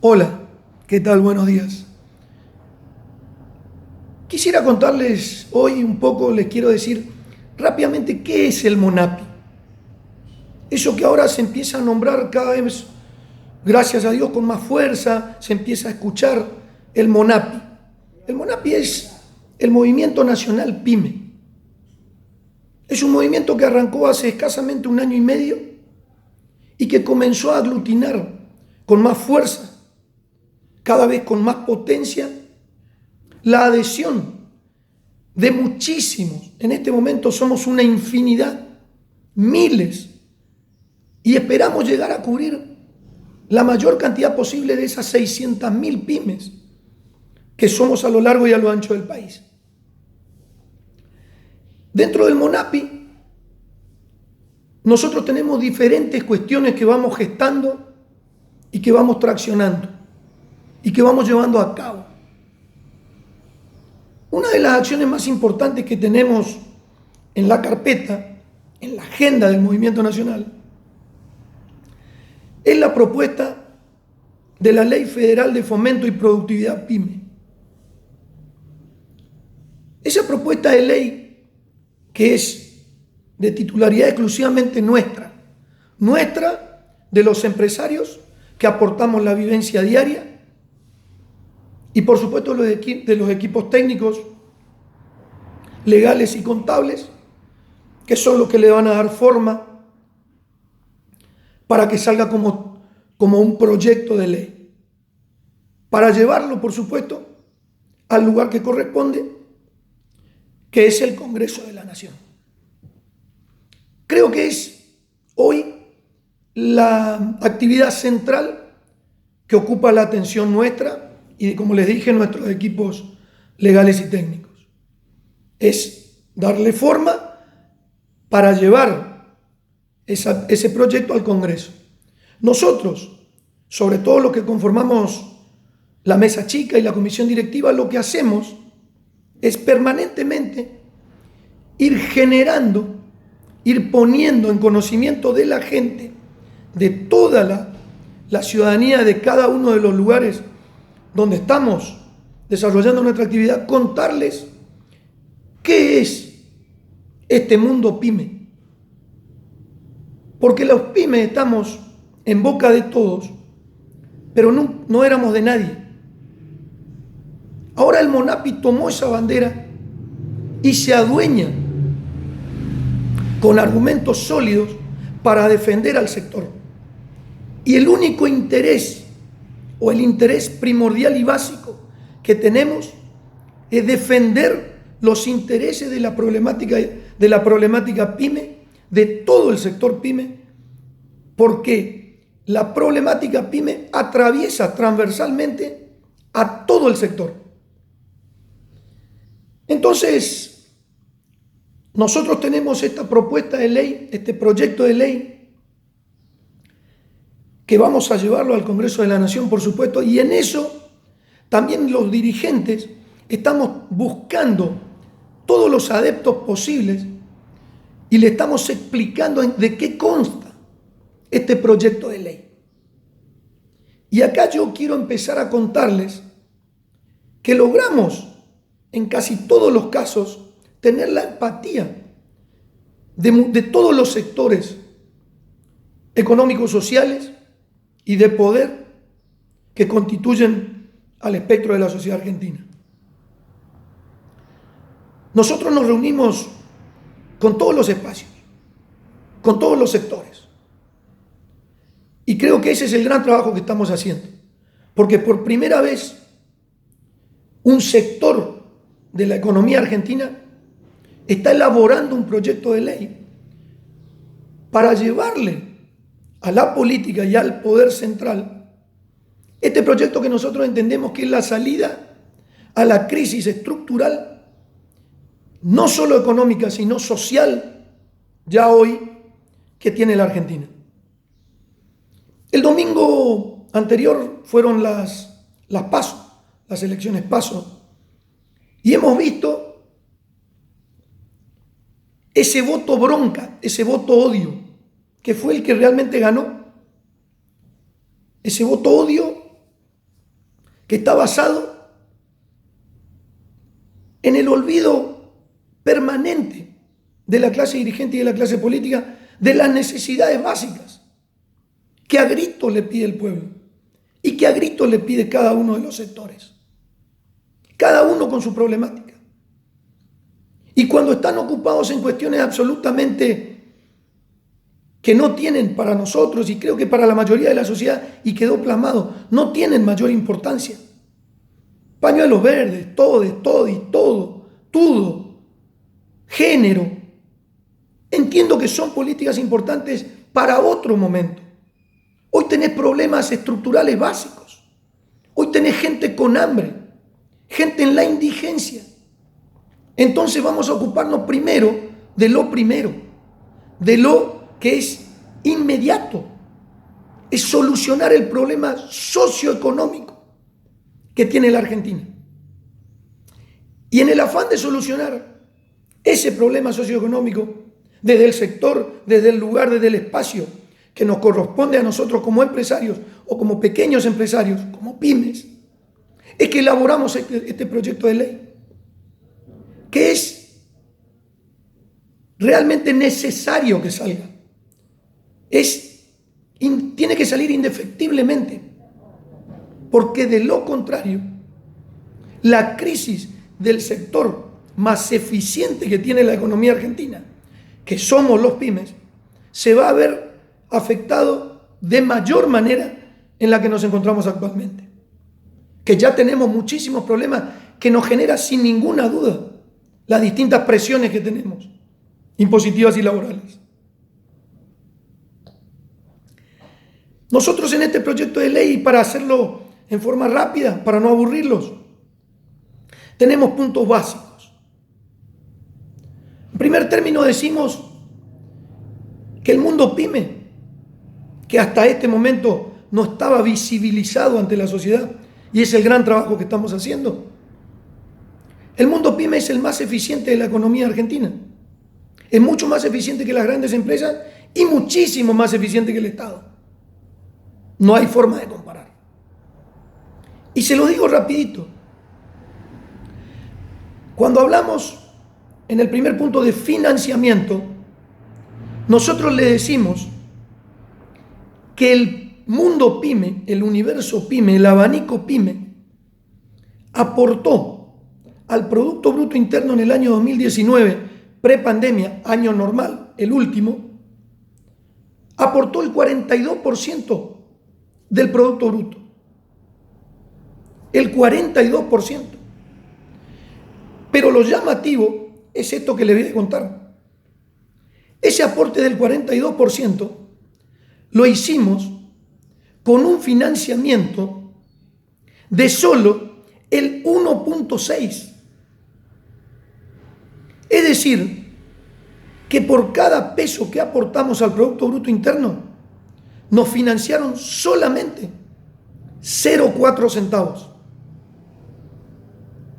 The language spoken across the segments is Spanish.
Hola, ¿qué tal? Buenos días. Quisiera contarles hoy un poco, les quiero decir rápidamente qué es el MONAPI. Eso que ahora se empieza a nombrar cada vez, gracias a Dios, con más fuerza, se empieza a escuchar el MONAPI. El MONAPI es el Movimiento Nacional PYME. Es un movimiento que arrancó hace escasamente un año y medio y que comenzó a aglutinar con más fuerza, cada vez con más potencia, la adhesión de muchísimos. En este momento somos una infinidad, miles, y esperamos llegar a cubrir la mayor cantidad posible de esas 600.000 pymes que somos a lo largo y a lo ancho del país. Dentro del MONAPI, nosotros tenemos diferentes cuestiones que vamos gestando y que vamos traccionando y que vamos llevando a cabo. Una de las acciones más importantes que tenemos en la carpeta, en la agenda del Movimiento Nacional, es la propuesta de la Ley Federal de Fomento y Productividad PYME. Esa propuesta de ley, que es de titularidad exclusivamente nuestra de los empresarios que aportamos la vivencia diaria y por supuesto de los equipos técnicos, legales y contables, que son los que le van a dar forma para que salga como un proyecto de ley, para llevarlo, por supuesto, al lugar que corresponde, que es el Congreso de la Nación. Creo que es hoy la actividad central que ocupa la atención nuestra y, como les dije, nuestros equipos legales y técnicos. Es darle forma para llevar ese proyecto al Congreso. Nosotros, sobre todo los que conformamos la mesa chica y la comisión directiva, lo que hacemos es permanentemente ir generando, ir poniendo en conocimiento de la gente, de toda la ciudadanía de cada uno de los lugares donde estamos desarrollando nuestra actividad, contarles qué es este mundo PYME. Porque los pymes estamos en boca de todos, pero no éramos de nadie. Ahora el MONAPI tomó esa bandera y se adueña con argumentos sólidos para defender al sector. Y el único interés, o el interés primordial y básico que tenemos, es defender los intereses de la problemática PYME, de todo el sector PYME, porque la problemática PYME atraviesa transversalmente a todo el sector. Entonces, nosotros tenemos esta propuesta de ley, este proyecto de ley, que vamos a llevarlo al Congreso de la Nación, por supuesto, y en eso también los dirigentes estamos buscando todos los adeptos posibles y le estamos explicando de qué consta este proyecto de ley. Y acá yo quiero empezar a contarles que logramos en casi todos los casos tener la empatía de todos los sectores económicos, sociales y de poder que constituyen al espectro de la sociedad argentina. Nosotros nos reunimos con todos los espacios, con todos los sectores. Y creo que ese es el gran trabajo que estamos haciendo. Porque por primera vez un sector de la economía argentina está elaborando un proyecto de ley para llevarle a la política y al poder central este proyecto que nosotros entendemos que es la salida a la crisis estructural, no solo económica, sino social, ya hoy, que tiene la Argentina. El domingo anterior fueron las PASO, las elecciones PASO, y hemos visto ese voto bronca, ese voto odio, que fue el que realmente ganó. Ese voto odio que está basado en el olvido permanente de la clase dirigente y de la clase política de las necesidades básicas que a gritos le pide el pueblo y que a gritos le pide cada uno de los sectores, cada uno con su problemática. Y cuando están ocupados en cuestiones absolutamente que no tienen para nosotros, y creo que para la mayoría de la sociedad, y quedó plasmado, no tienen mayor importancia. Pañuelos verdes, todo, género. Entiendo que son políticas importantes para otro momento. Hoy tenés problemas estructurales básicos. Hoy tenés gente con hambre, gente en la indigencia. Entonces vamos a ocuparnos primero, de lo que es inmediato, es solucionar el problema socioeconómico que tiene la Argentina. Y en el afán de solucionar ese problema socioeconómico, desde el sector, desde el lugar, desde el espacio que nos corresponde a nosotros como empresarios o como pequeños empresarios, como pymes, es que elaboramos este proyecto de ley, que es realmente necesario que salga. Tiene que salir indefectiblemente, porque de lo contrario, la crisis del sector más eficiente que tiene la economía argentina, que somos los pymes, se va a ver afectado de mayor manera en la que nos encontramos actualmente. Que ya tenemos muchísimos problemas que nos genera sin ninguna duda las distintas presiones que tenemos, impositivas y laborales. Nosotros en este proyecto de ley, para hacerlo en forma rápida, para no aburrirlos, tenemos puntos básicos. En primer término decimos que el mundo pyme, que hasta este momento no estaba visibilizado ante la sociedad, y es el gran trabajo que estamos haciendo, el mundo pyme es el más eficiente de la economía argentina. Es mucho más eficiente que las grandes empresas y muchísimo más eficiente que el Estado. No hay forma de comparar. Y se lo digo rapidito. Cuando hablamos en el primer punto de financiamiento, nosotros le decimos que el mundo pyme, el universo pyme, el abanico pyme, aportó al Producto Bruto Interno en el año 2019, prepandemia, año normal, el último, aportó el 42% del Producto Bruto. El 42%. Pero lo llamativo es esto que le voy a contar. Ese aporte del 42% lo hicimos con un financiamiento de solo el 1.6%. Es decir, que por cada peso que aportamos al Producto Bruto Interno, nos financiaron solamente 0,4 centavos.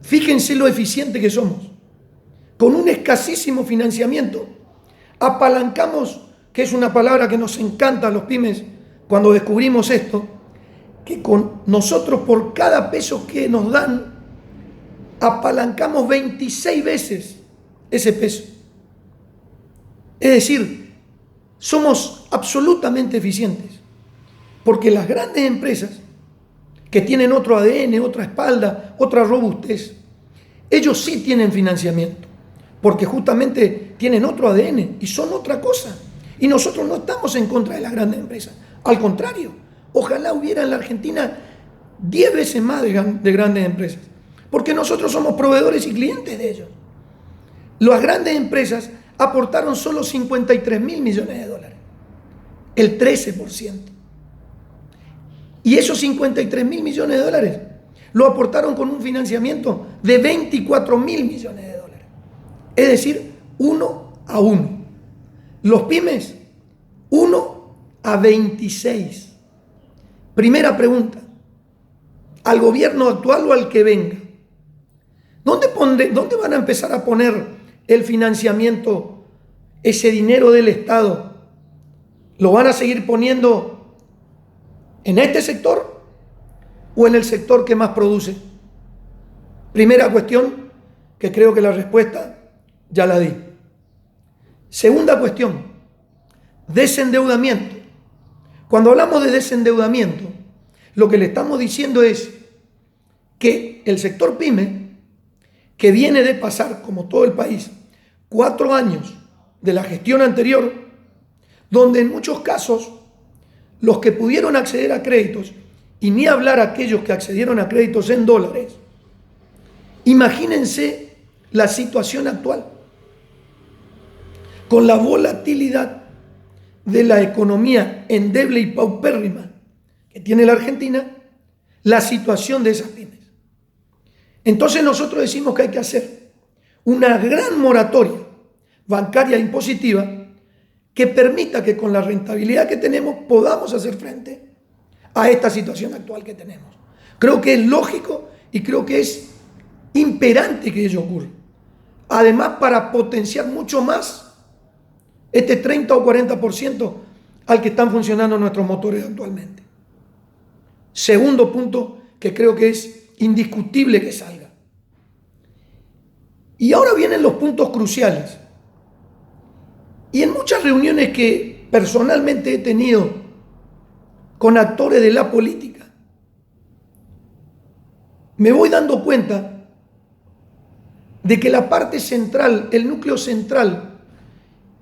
Fíjense lo eficiente que somos. Con un escasísimo financiamiento, apalancamos, que es una palabra que nos encanta a los pymes cuando descubrimos esto, que con nosotros por cada peso que nos dan, apalancamos 26 veces ese peso. Es decir, somos absolutamente eficientes, porque las grandes empresas que tienen otro ADN, otra espalda, otra robustez, ellos sí tienen financiamiento, porque justamente tienen otro ADN y son otra cosa. Y nosotros no estamos en contra de las grandes empresas, al contrario, ojalá hubiera en la Argentina 10 veces más de grandes empresas, porque nosotros somos proveedores y clientes de ellos. Las grandes empresas aportaron solo 53.000 millones de dólares, el 13%. Y esos 53.000 millones de dólares lo aportaron con un financiamiento de 24.000 millones de dólares. Es decir, 1-1. Los pymes, 1-26. Primera pregunta, al gobierno actual o al que venga, ¿dónde van a empezar a poner el financiamiento, ese dinero del Estado? ¿Lo van a seguir poniendo en este sector o en el sector que más produce? Primera cuestión, que creo que la respuesta ya la di. Segunda cuestión, desendeudamiento. Cuando hablamos de desendeudamiento, lo que le estamos diciendo es que el sector pyme, que viene de pasar, como todo el país, 4 años de la gestión anterior, donde en muchos casos los que pudieron acceder a créditos, y ni hablar aquellos que accedieron a créditos en dólares, imagínense la situación actual, con la volatilidad de la economía endeble y paupérrima que tiene la Argentina, la situación de esas pymes. Entonces nosotros decimos que hay que hacer una gran moratoria bancaria impositiva que permita que con la rentabilidad que tenemos podamos hacer frente a esta situación actual que tenemos. Creo que es lógico y creo que es imperante que ello ocurra. Además, para potenciar mucho más este 30 o 40% al que están funcionando nuestros motores actualmente. Segundo punto que creo que es indiscutible que salga. Y ahora vienen los puntos cruciales. Y en muchas reuniones que personalmente he tenido con actores de la política, me voy dando cuenta de que la parte central, el núcleo central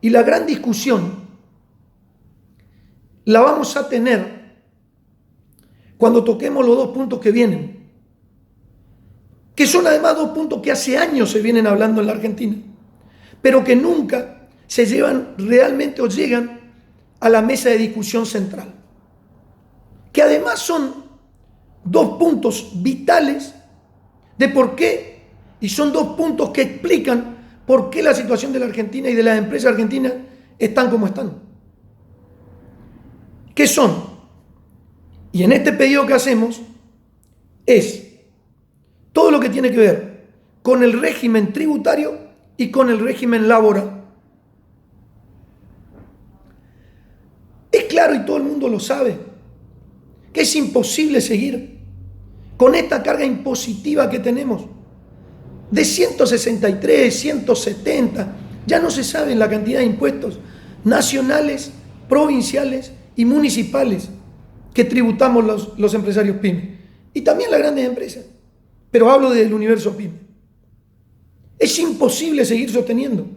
y la gran discusión la vamos a tener cuando toquemos los 2 puntos que vienen, que son además 2 puntos que hace años se vienen hablando en la Argentina, pero que nunca se llevan realmente o llegan a la mesa de discusión central, que además son 2 puntos vitales de por qué, y son 2 puntos que explican por qué la situación de la Argentina y de las empresas argentinas están como están. ¿Qué son? Y en este pedido que hacemos es todo lo que tiene que ver con el régimen tributario y con el régimen laboral. Es claro y todo el mundo lo sabe que es imposible seguir con esta carga impositiva que tenemos de 163, 170, ya no se sabe la cantidad de impuestos nacionales, provinciales y municipales que tributamos los empresarios pyme y también las grandes empresas, pero hablo del universo pyme. Es imposible seguir sosteniendo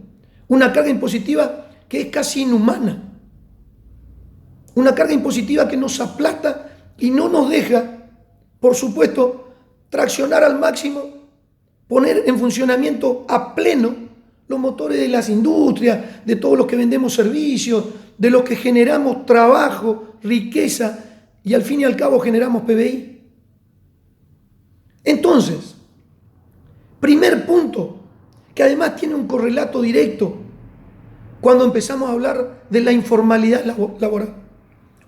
una carga impositiva que es casi inhumana, una carga impositiva que nos aplasta y no nos deja, por supuesto, traccionar al máximo, poner en funcionamiento a pleno los motores de las industrias, de todos los que vendemos servicios, de los que generamos trabajo, riqueza y al fin y al cabo generamos PBI. Entonces, primer punto, que además tiene un correlato directo cuando empezamos a hablar de la informalidad laboral.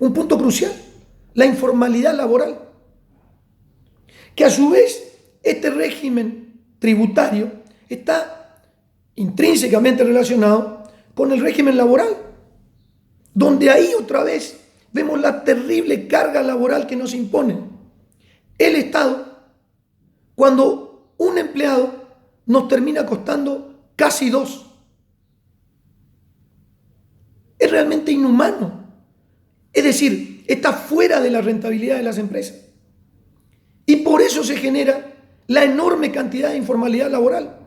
Un punto crucial, la informalidad laboral. Que a su vez este régimen tributario está intrínsecamente relacionado con el régimen laboral, donde ahí otra vez vemos la terrible carga laboral que nos impone el Estado cuando un empleado nos termina costando casi 2. Es realmente inhumano. Es decir, está fuera de la rentabilidad de las empresas. Y por eso se genera la enorme cantidad de informalidad laboral.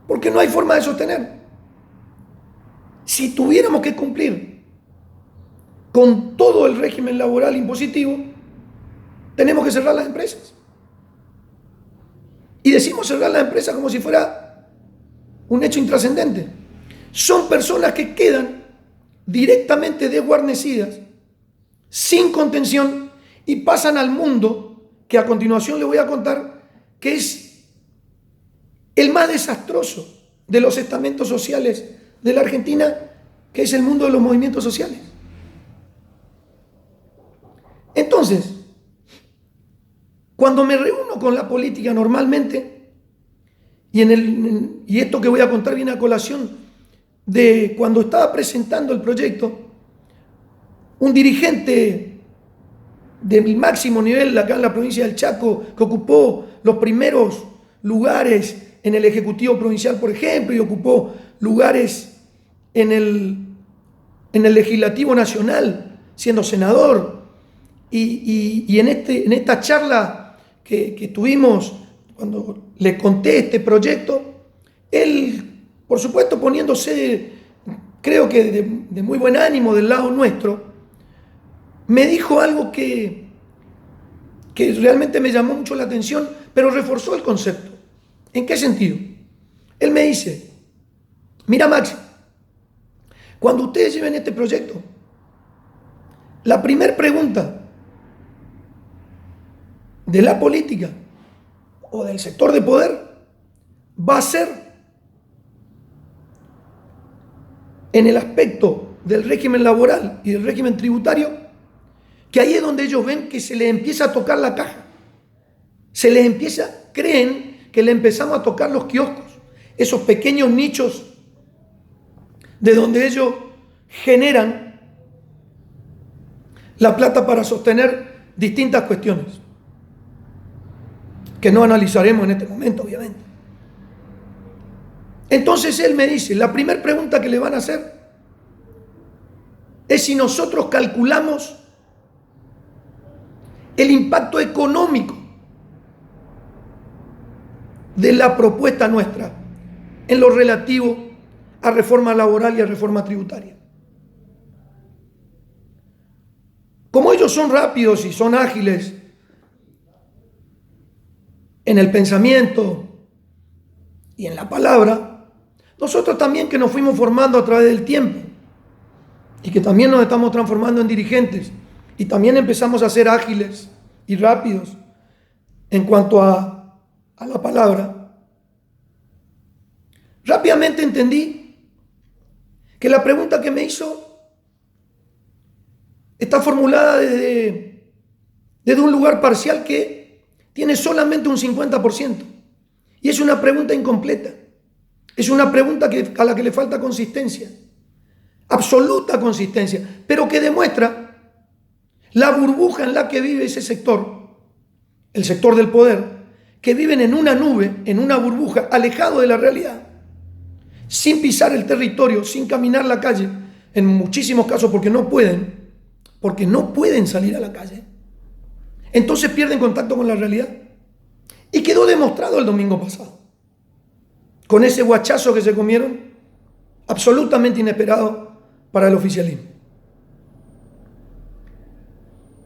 Porque no hay forma de sostener. Si tuviéramos que cumplir con todo el régimen laboral impositivo, tenemos que cerrar las empresas. Y decimos cerrar las empresas como si fuera un hecho intrascendente. Son personas que quedan directamente desguarnecidas, sin contención, y pasan al mundo que a continuación les voy a contar, que es el más desastroso de los estamentos sociales de la Argentina, que es el mundo de los movimientos sociales. Entonces, cuando me reúno con la política normalmente, y esto que voy a contar viene a colación de cuando estaba presentando el proyecto, un dirigente del máximo nivel acá en la provincia del Chaco, que ocupó los primeros lugares en el Ejecutivo Provincial, por ejemplo, y ocupó lugares en el Legislativo Nacional, siendo senador. Y en esta charla que tuvimos, cuando le conté este proyecto, él, por supuesto, poniéndose, creo que de muy buen ánimo del lado nuestro, me dijo algo que realmente me llamó mucho la atención, pero reforzó el concepto. ¿En qué sentido? Él me dice, mira Max, cuando ustedes lleven este proyecto, la primera pregunta de la política o del sector de poder va a ser en el aspecto del régimen laboral y del régimen tributario, que ahí es donde ellos ven que se les empieza a tocar la caja. Se les empieza, creen que le empezamos a tocar los kioscos, esos pequeños nichos de donde ellos generan la plata para sostener distintas cuestiones, que no analizaremos en este momento, obviamente. Entonces él me dice, la primera pregunta que le van a hacer es si nosotros calculamos el impacto económico de la propuesta nuestra en lo relativo a reforma laboral y a reforma tributaria. Como ellos son rápidos y son ágiles en el pensamiento y en la palabra, nosotros también, que nos fuimos formando a través del tiempo y que también nos estamos transformando en dirigentes y también empezamos a ser ágiles y rápidos en cuanto a la palabra, rápidamente entendí que la pregunta que me hizo está formulada desde un lugar parcial que tiene solamente un 50%. Y es una pregunta incompleta. Es una pregunta a la que le falta consistencia. Absoluta consistencia. Pero que demuestra la burbuja en la que vive ese sector, el sector del poder, que viven en una nube, en una burbuja, alejado de la realidad, sin pisar el territorio, sin caminar la calle, en muchísimos casos porque no pueden salir a la calle. Entonces pierden contacto con la realidad. Y quedó demostrado el domingo pasado, con ese guachazo que se comieron, absolutamente inesperado para el oficialismo.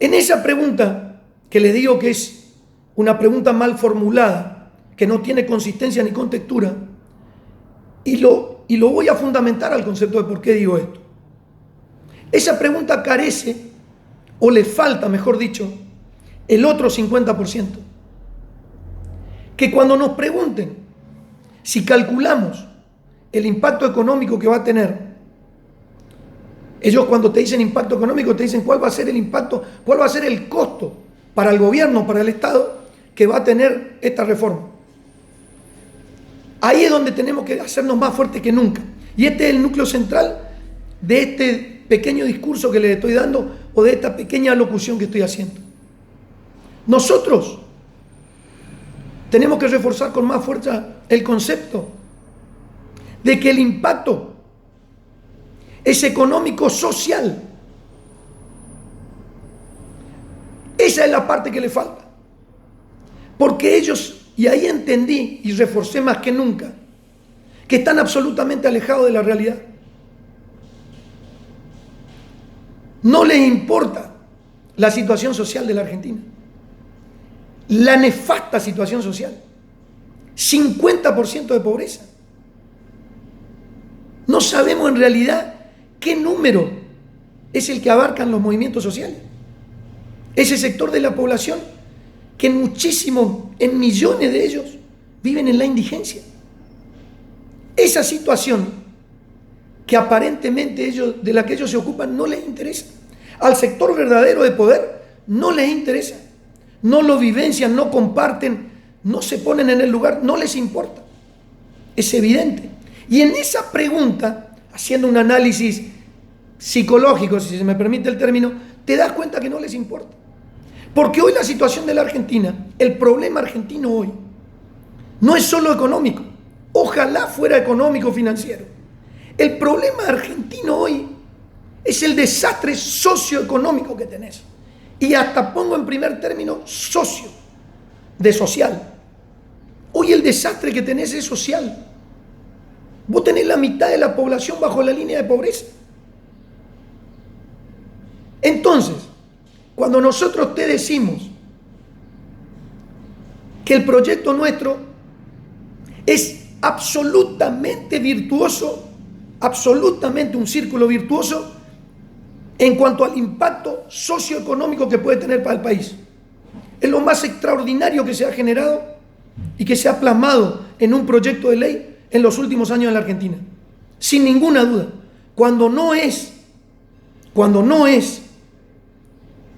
En esa pregunta, que le digo que es una pregunta mal formulada, que no tiene consistencia ni contextura, y lo voy a fundamentar al concepto de por qué digo esto. Esa pregunta carece, o le falta, mejor dicho, el otro 50%. Que cuando nos pregunten si calculamos el impacto económico que va a tener, ellos cuando te dicen impacto económico te dicen cuál va a ser el impacto, cuál va a ser el costo para el gobierno, para el Estado, que va a tener esta reforma. Ahí es donde tenemos que hacernos más fuertes que nunca. Y este es el núcleo central de este pequeño discurso que les estoy dando, o de esta pequeña locución que estoy haciendo. Nosotros tenemos que reforzar con más fuerza el concepto de que el impacto es económico social. Esa es la parte que le falta. Porque ellos, y ahí entendí y reforcé más que nunca, que están absolutamente alejados de la realidad. No les importa la situación social de la Argentina. La nefasta situación social. 50% de pobreza. No sabemos en realidad qué número es el que abarcan los movimientos sociales. Ese sector de la población que en millones de ellos viven en la indigencia. Esa situación que aparentemente de la que ellos se ocupan no les interesa. Al sector verdadero de poder no les interesa. No lo vivencian, no comparten, no se ponen en el lugar, no les importa. Es evidente. Y en esa pregunta, haciendo un análisis psicológico, si se me permite el término, te das cuenta que no les importa. Porque hoy la situación de la Argentina, el problema argentino hoy, no es solo económico. Ojalá fuera económico financiero. El problema argentino hoy es el desastre socioeconómico que tenés. Y hasta pongo en primer término socio, de social. Hoy el desastre que tenés es social. Vos tenés la mitad de la población bajo la línea de pobreza. Entonces, cuando nosotros te decimos que el proyecto nuestro es absolutamente virtuoso, absolutamente un círculo virtuoso en cuanto al impacto socioeconómico que puede tener para el país. Es lo más extraordinario que se ha generado y que se ha plasmado en un proyecto de ley en los últimos años en la Argentina. Sin ninguna duda, cuando no es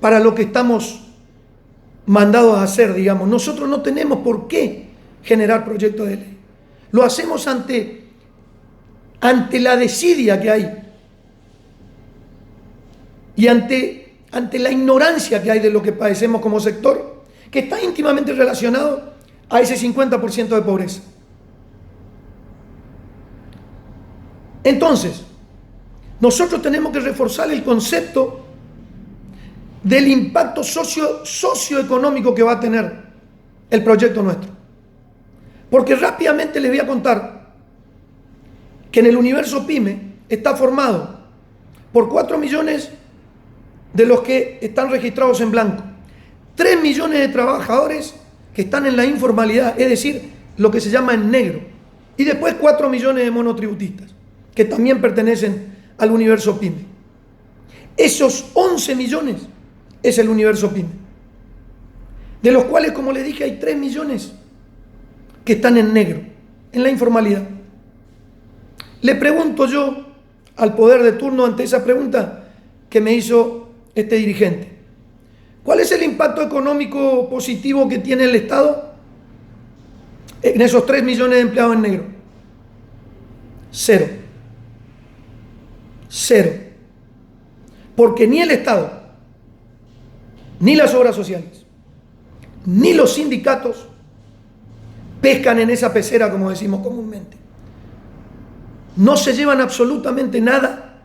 para lo que estamos mandados a hacer, digamos, nosotros no tenemos por qué generar proyectos de ley. Lo hacemos ante la desidia que hay y ante la ignorancia que hay de lo que padecemos como sector, que está íntimamente relacionado a ese 50% de pobreza. Entonces, nosotros tenemos que reforzar el concepto del impacto socioeconómico que va a tener el proyecto nuestro. Porque rápidamente les voy a contar que en el universo PYME está formado por 4 millones de los que están registrados en blanco, 3 millones de trabajadores que están en la informalidad, es decir, lo que se llama en negro, y después 4 millones de monotributistas, que también pertenecen al universo PYME. Esos 11 millones es el universo PYME, de los cuales, como les dije, hay 3 millones que están en negro, en la informalidad. Le pregunto yo al poder de turno ante esa pregunta que me hizo este dirigente: ¿cuál es el impacto económico positivo que tiene el Estado en esos 3 millones de empleados en negro? Cero. Cero. Porque ni el Estado, ni las obras sociales, ni los sindicatos pescan en esa pecera, como decimos comúnmente. No se llevan absolutamente nada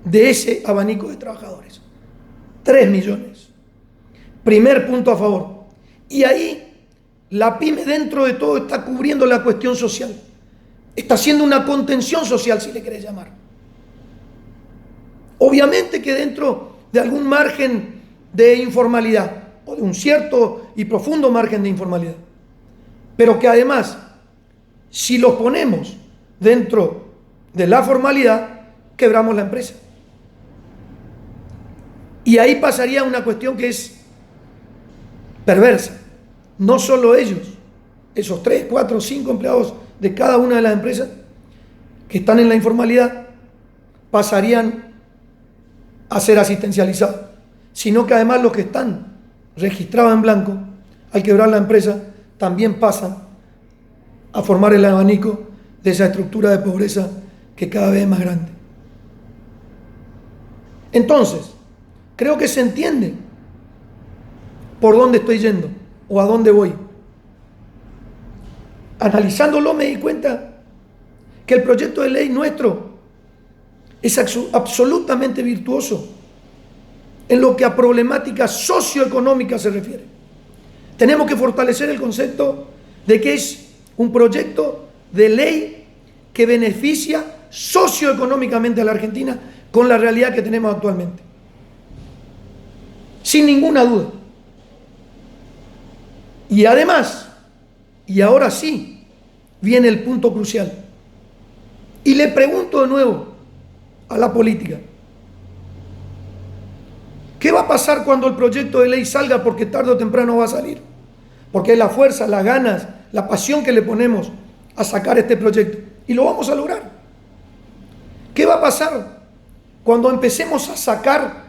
de ese abanico de trabajadores. 3 millones. Primer punto a favor. Y ahí la PYME, dentro de todo, está cubriendo la cuestión social. Está haciendo una contención social, si le querés llamar. Obviamente que dentro de algún margen de informalidad, o de un cierto y profundo margen de informalidad, pero que además, si los ponemos dentro de la formalidad, quebramos la empresa. Y ahí pasaría una cuestión que es perversa. No solo ellos, esos 3, 4, 5 empleados de cada una de las empresas que están en la informalidad, pasarían a ser asistencializados, sino que además los que están registrados en blanco, al quebrar la empresa, también pasan a formar el abanico de esa estructura de pobreza que cada vez es más grande. Entonces, creo que se entiende por dónde estoy yendo o a dónde voy. Analizándolo me di cuenta que el proyecto de ley nuestro es absolutamente virtuoso en lo que a problemática socioeconómica se refiere. Tenemos que fortalecer el concepto de que es un proyecto de ley que beneficia socioeconómicamente a la Argentina con la realidad que tenemos actualmente. Sin ninguna duda. Y además, y ahora sí, viene el punto crucial. Y le pregunto de nuevo a la política: ¿qué va a pasar cuando el proyecto de ley salga? Porque tarde o temprano va a salir. Porque es la fuerza, las ganas, la pasión que le ponemos a sacar este proyecto. Y lo vamos a lograr. ¿Qué va a pasar cuando empecemos a sacar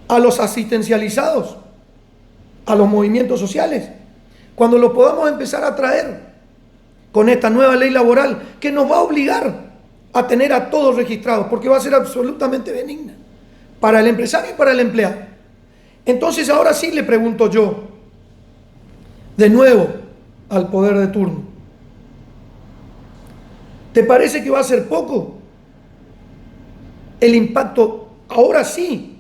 a los asistencializados, a los movimientos sociales? Cuando lo podamos empezar a traer con esta nueva ley laboral que nos va a obligar a tener a todos registrados, porque va a ser absolutamente benigna para el empresario y para el empleado. Entonces ahora sí le pregunto yo, de nuevo, al poder de turno. ¿Te parece que va a ser poco el impacto, ahora sí,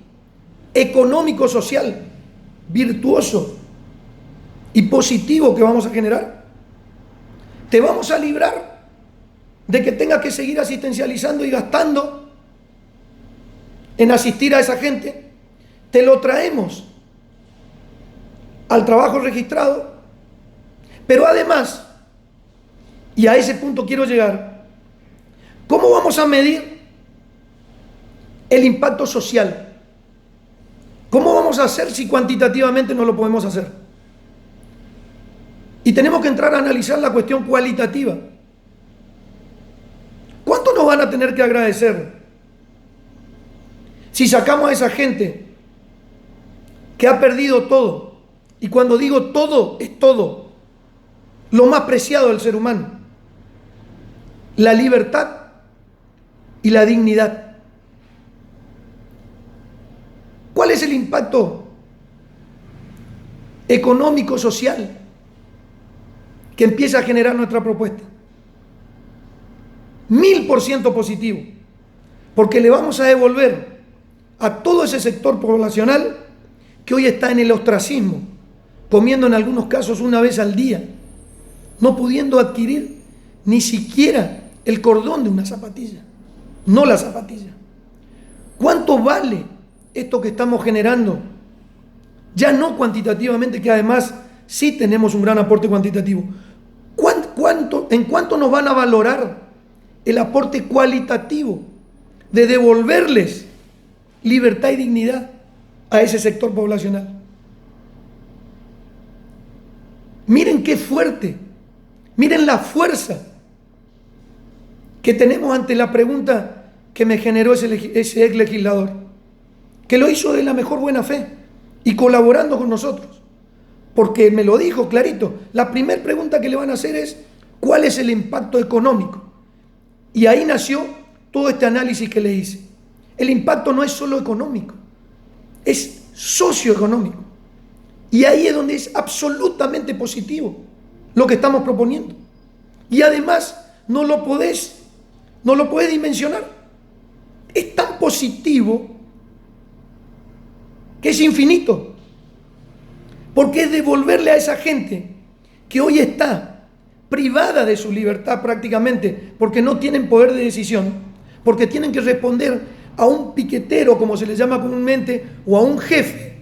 económico, social, virtuoso y positivo que vamos a generar? ¿Te vamos a librar de que tengas que seguir asistencializando y gastando en asistir a esa gente? Te lo traemos al trabajo registrado, pero además, y a ese punto quiero llegar, ¿cómo vamos a medir el impacto social? ¿Cómo vamos a hacer si cuantitativamente no lo podemos hacer? Y tenemos que entrar a analizar la cuestión cualitativa. ¿Cuánto nos van a tener que agradecer si sacamos a esa gente que ha perdido todo? Y cuando digo todo, es todo, lo más preciado del ser humano: la libertad y la dignidad. ¿Cuál es el impacto económico, social que empieza a generar nuestra propuesta? 1000% positivo, porque le vamos a devolver a todo ese sector poblacional que hoy está en el ostracismo, comiendo en algunos casos una vez al día, no pudiendo adquirir ni siquiera el cordón de una zapatilla, no la zapatilla. ¿Cuánto vale esto que estamos generando? Ya no cuantitativamente, que además sí tenemos un gran aporte cuantitativo. ¿En cuánto nos van a valorar el aporte cualitativo de devolverles libertad y dignidad a ese sector poblacional? Miren qué fuerte, miren la fuerza que tenemos ante la pregunta que me generó ese ex legislador, que lo hizo de la mejor buena fe y colaborando con nosotros, porque me lo dijo clarito. La primera pregunta que le van a hacer es: ¿cuál es el impacto económico? Y ahí nació todo este análisis que le hice. El impacto no es solo económico, es socioeconómico. Y ahí es donde es absolutamente positivo lo que estamos proponiendo. Y además no lo podés dimensionar. Es tan positivo que es infinito. Porque es devolverle a esa gente que hoy está privada de su libertad prácticamente, porque no tienen poder de decisión, porque tienen que responder a un piquetero, como se le llama comúnmente, o a un jefe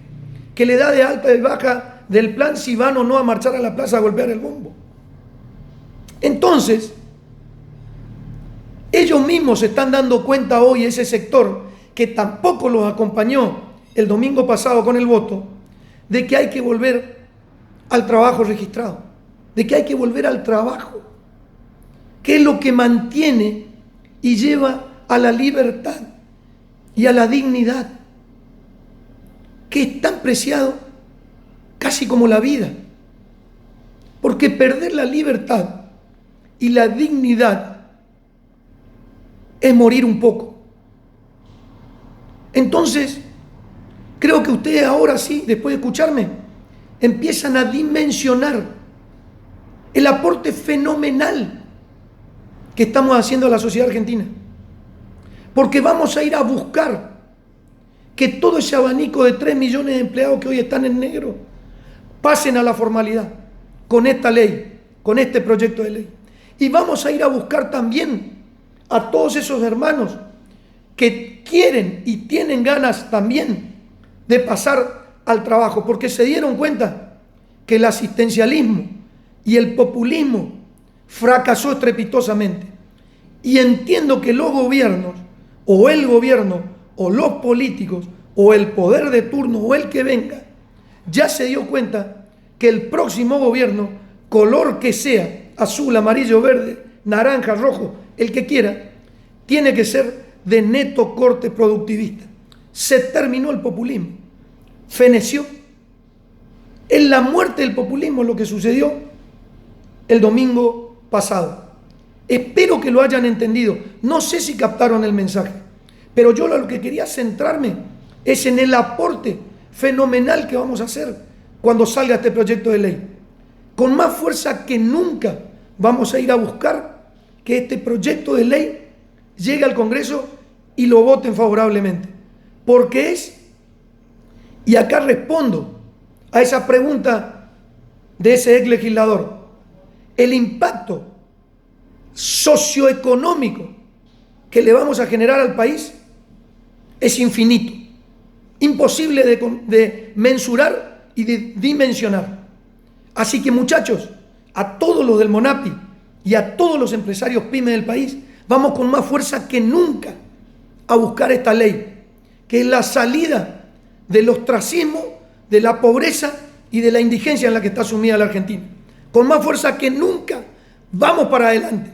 que le da de alta y baja del plan si van o no a marchar a la plaza a golpear el bombo. Entonces, ellos mismos se están dando cuenta hoy, ese sector que tampoco los acompañó el domingo pasado con el voto, de que hay que volver al trabajo registrado, de que hay que volver al trabajo, que es lo que mantiene y lleva a la libertad y a la dignidad, que es tan preciado casi como la vida. Porque perder la libertad y la dignidad es morir un poco. Entonces, creo que ustedes ahora sí, después de escucharme, empiezan a dimensionar el aporte fenomenal que estamos haciendo a la sociedad argentina. Porque vamos a ir a buscar que todo ese abanico de 3 millones de empleados que hoy están en negro pasen a la formalidad con esta ley, con este proyecto de ley. Y vamos a ir a buscar también a todos esos hermanos que quieren y tienen ganas también de pasar al trabajo, porque se dieron cuenta que el asistencialismo y el populismo fracasó estrepitosamente. Y entiendo que los gobiernos, o el gobierno, o los políticos, o el poder de turno, o el que venga, ya se dio cuenta que el próximo gobierno, color que sea, azul, amarillo, verde, naranja, rojo, el que quiera, tiene que ser de neto corte productivista. Se terminó el populismo, feneció. Es la muerte del populismo lo que sucedió el domingo pasado. Espero que lo hayan entendido. No sé si captaron el mensaje, pero yo lo que quería centrarme es en el aporte fenomenal que vamos a hacer cuando salga este proyecto de ley. Con más fuerza que nunca vamos a ir a buscar que este proyecto de ley llegue al Congreso y lo voten favorablemente. Porque es, y acá respondo a esa pregunta de ese ex legislador, el impacto socioeconómico que le vamos a generar al país es infinito, imposible de mensurar y de dimensionar. Así que, muchachos, a todos los del MONAPI y a todos los empresarios pymes del país, vamos con más fuerza que nunca a buscar esta ley, que es la salida del ostracismo, de la pobreza y de la indigencia en la que está sumida la Argentina. Con más fuerza que nunca, vamos para adelante.